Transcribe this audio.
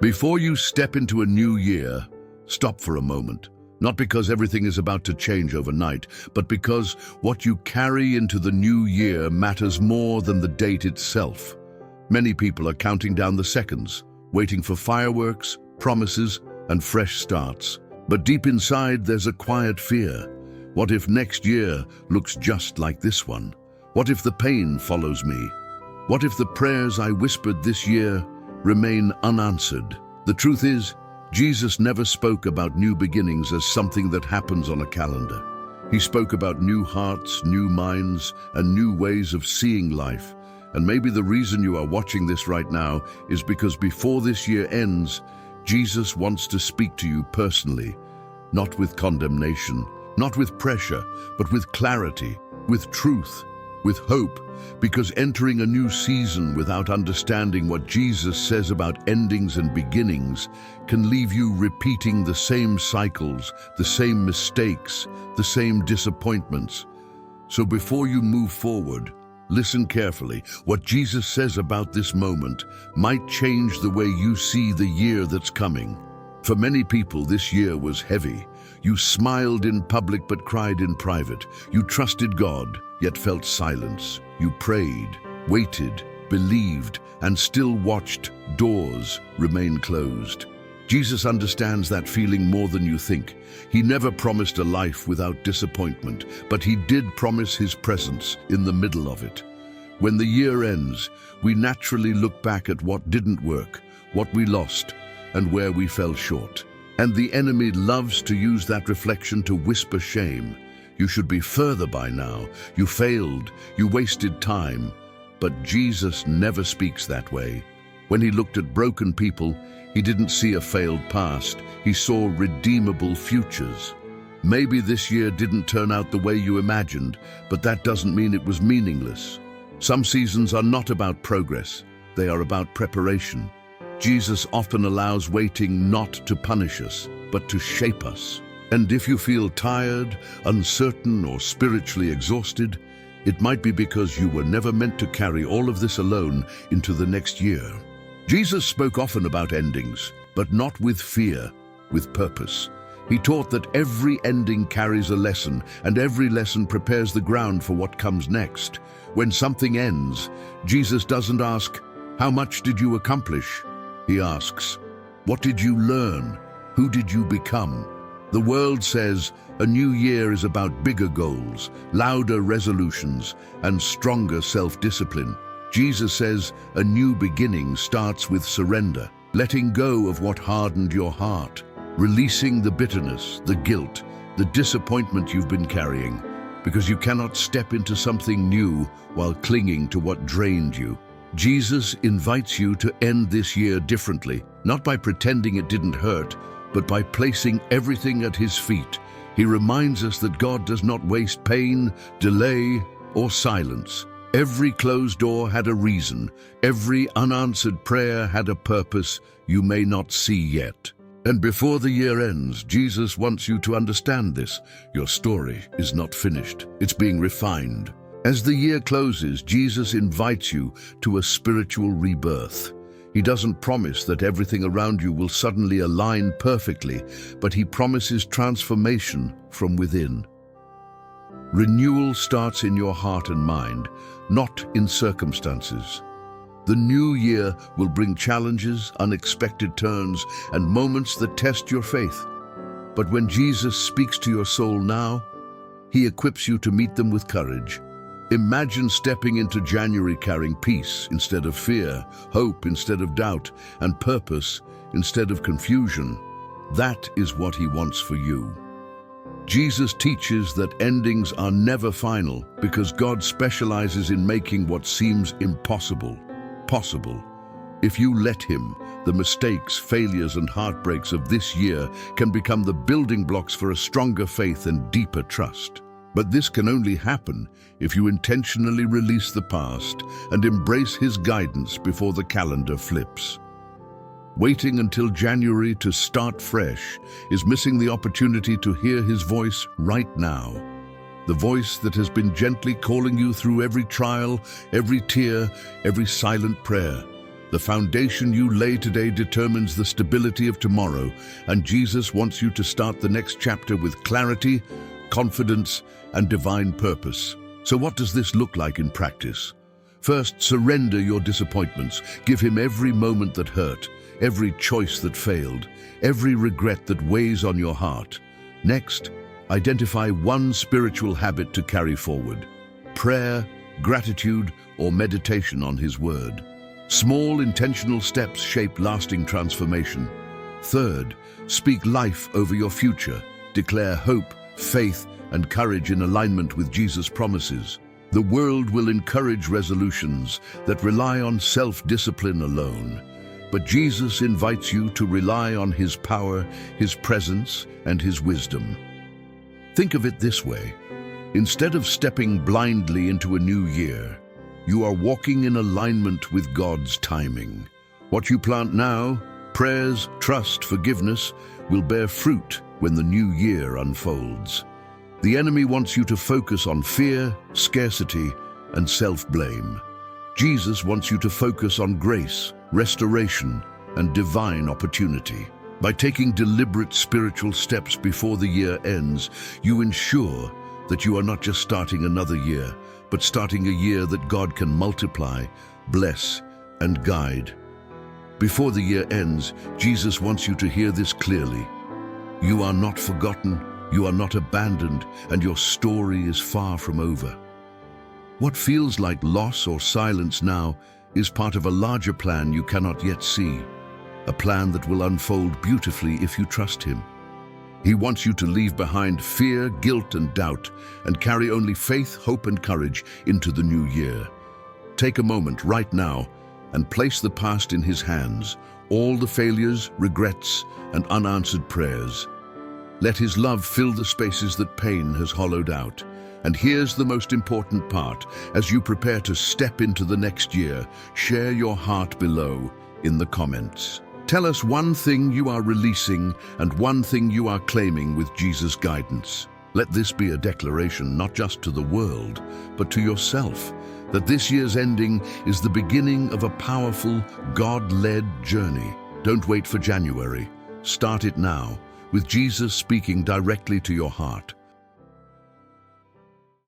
Before you step into a new year, stop for a moment. Not because everything is about to change overnight, but because what you carry into the new year matters more than the date itself. Many people are counting down the seconds, waiting for fireworks, promises, and fresh starts. But deep inside, there's a quiet fear. What if next year looks just like this one? What if the pain follows me? What if the prayers I whispered this year remain unanswered? The truth is, Jesus never spoke about new beginnings as something that happens on a calendar. He spoke about new hearts, new minds, and new ways of seeing life. And maybe the reason you are watching this right now is because before this year ends, Jesus wants to speak to you personally, not with condemnation, not with pressure, but with clarity, with truth, with hope, because entering a new season without understanding what Jesus says about endings and beginnings can leave you repeating the same cycles, the same mistakes, the same disappointments. So before you move forward, listen carefully. What Jesus says about this moment might change the way you see the year that's coming. For many people, this year was heavy. You smiled in public but cried in private. You trusted God, yet felt silence. You prayed, waited, believed, and still watched doors remain closed. Jesus understands that feeling more than you think. He never promised a life without disappointment, but he did promise his presence in the middle of it. When the year ends, we naturally look back at what didn't work, what we lost, and where we fell short. And the enemy loves to use that reflection to whisper shame. You should be further by now. You failed. You wasted time. But Jesus never speaks that way. When he looked at broken people, he didn't see a failed past. He saw redeemable futures. Maybe this year didn't turn out the way you imagined, but that doesn't mean it was meaningless. Some seasons are not about progress. They are about preparation. Jesus often allows waiting not to punish us, but to shape us. And if you feel tired, uncertain, or spiritually exhausted, it might be because you were never meant to carry all of this alone into the next year. Jesus spoke often about endings, but not with fear, with purpose. He taught that every ending carries a lesson, and every lesson prepares the ground for what comes next. When something ends, Jesus doesn't ask, "How much did you accomplish?" He asks, "What did you learn? Who did you become?" The world says a new year is about bigger goals, louder resolutions, and stronger self-discipline. Jesus says a new beginning starts with surrender, letting go of what hardened your heart, releasing the bitterness, the guilt, the disappointment you've been carrying, because you cannot step into something new while clinging to what drained you. Jesus invites you to end this year differently, not by pretending it didn't hurt, but by placing everything at his feet. He reminds us that God does not waste pain, delay, or silence. Every closed door had a reason. Every unanswered prayer had a purpose you may not see yet. And before the year ends, Jesus wants you to understand this. Your story is not finished. It's being refined. As the year closes, Jesus invites you to a spiritual rebirth. He doesn't promise that everything around you will suddenly align perfectly, but he promises transformation from within. Renewal starts in your heart and mind, not in circumstances. The new year will bring challenges, unexpected turns, and moments that test your faith. But when Jesus speaks to your soul now, he equips you to meet them with courage. Imagine stepping into January carrying peace instead of fear, hope instead of doubt, and purpose instead of confusion. That is what he wants for you. Jesus teaches that endings are never final because God specializes in making what seems impossible possible. If you let him, the mistakes, failures, and heartbreaks of this year can become the building blocks for a stronger faith and deeper trust. But this can only happen if you intentionally release the past and embrace his guidance before the calendar flips. Waiting until January to start fresh is missing the opportunity to hear his voice right now. The voice that has been gently calling you through every trial, every tear, every silent prayer. The foundation you lay today determines the stability of tomorrow, and Jesus wants you to start the next chapter with clarity, confidence, and divine purpose. So what does this look like in practice? First, surrender your disappointments. Give him every moment that hurt, every choice that failed, every regret that weighs on your heart. Next, identify one spiritual habit to carry forward: prayer, gratitude, or meditation on his word. Small, intentional steps shape lasting transformation. Third, speak life over your future. Declare hope, faith, and courage in alignment with Jesus' promises. The world will encourage resolutions that rely on self-discipline alone. But Jesus invites you to rely on his power, his presence, and his wisdom. Think of it this way. Instead of stepping blindly into a new year, you are walking in alignment with God's timing. What you plant now, prayers, trust, forgiveness, will bear fruit when the new year unfolds. The enemy wants you to focus on fear, scarcity, and self-blame. Jesus wants you to focus on grace, restoration, and divine opportunity. By taking deliberate spiritual steps before the year ends, you ensure that you are not just starting another year, but starting a year that God can multiply, bless, and guide. Before the year ends, Jesus wants you to hear this clearly. You are not forgotten, you are not abandoned, and your story is far from over. What feels like loss or silence now is part of a larger plan you cannot yet see, a plan that will unfold beautifully if you trust him. He wants you to leave behind fear, guilt, and doubt, and carry only faith, hope, and courage into the new year. Take a moment right now and place the past in his hands, all the failures, regrets, and unanswered prayers. Let his love fill the spaces that pain has hollowed out. And here's the most important part. As you prepare to step into the next year, share your heart below in the comments. Tell us one thing you are releasing and one thing you are claiming with Jesus' guidance. Let this be a declaration not just to the world, but to yourself, that this year's ending is the beginning of a powerful, God-led journey. Don't wait for January. Start it now, with Jesus speaking directly to your heart.